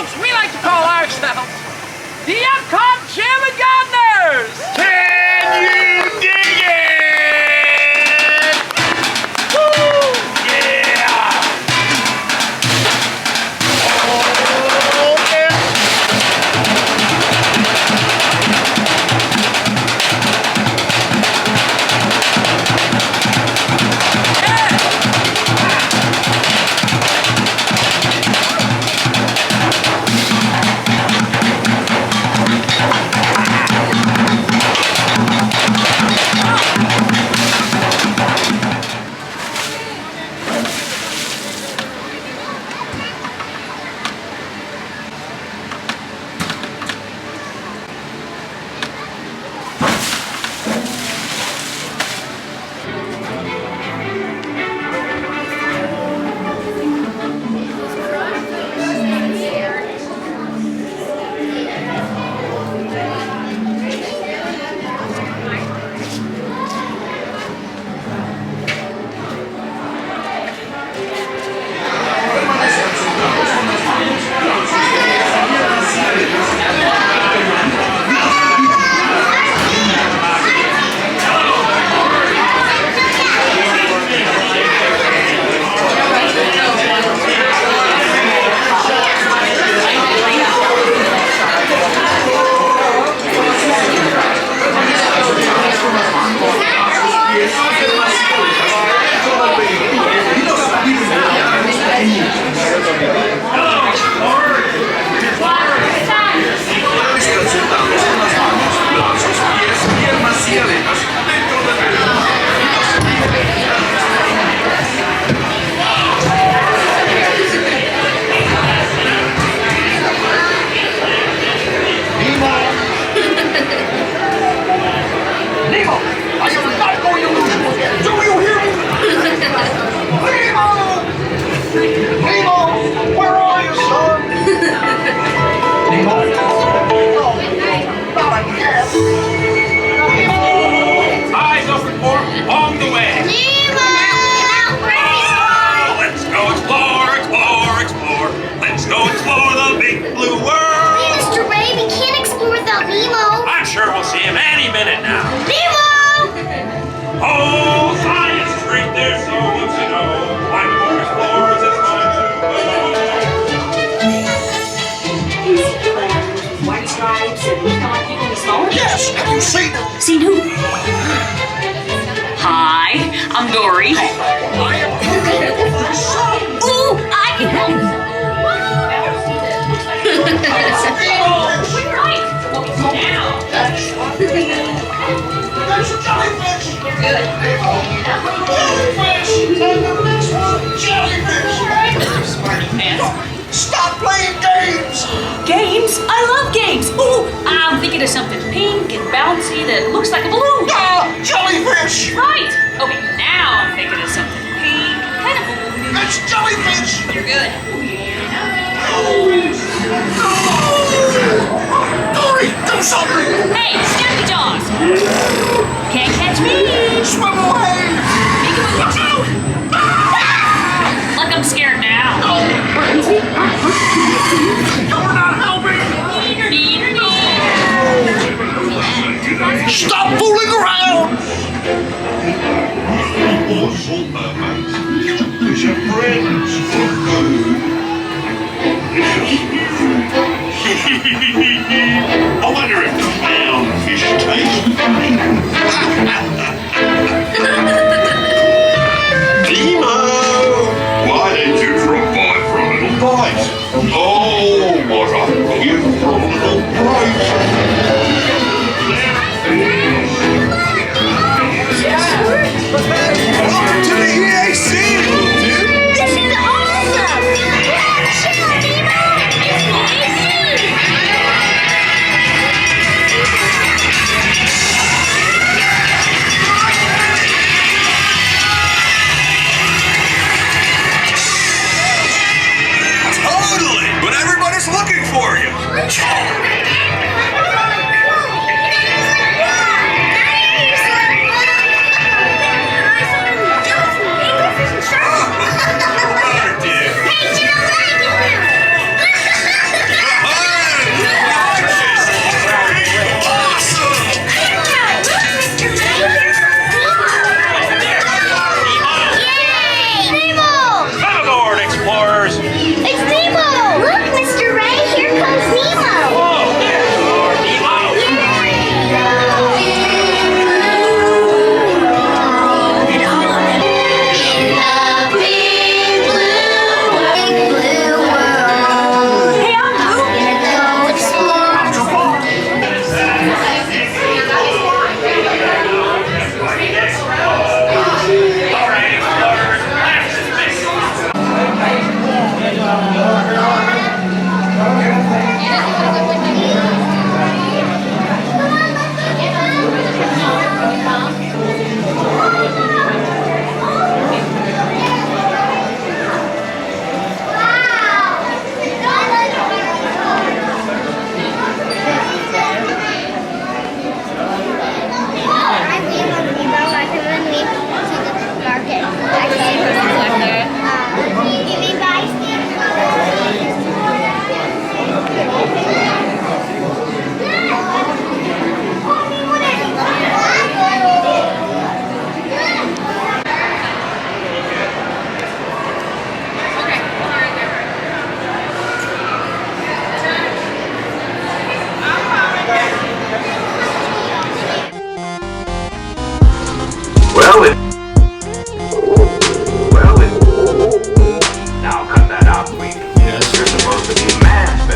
folks, we like to call ourselves the EPCOT Jim and Gardeners! Can you dig it? Woo! Yeah! Oh, yeah! Yes, have you seen him? Seen who? Hi, I'm Dory. Ooh, I can help. There's a jellyfish! Good. Jellyfish! And the next one, jellyfish! Smarty pants. Stop playing games! Games? I love games. Ooh, I'm thinking of something pink and bouncy that looks like a balloon. Ah, jellyfish! Right. Okay, now I'm thinking of something pink, kind of balloon. It's jellyfish! You're good. Dory, do something! Hey, snappy jaws. Can't catch me. Swim away! Make a move. Like I'm scared now. You're not helping! Stop fooling around! Is your friends for food? I wonder if the clownfish taste Nemo! Why did you drop by for a little bite? Oh, what a beautiful little bite! Welcome to the EAC, dude! This is awesome! Chill, Nemo! It's Totally! But everybody's looking for you! to be a man.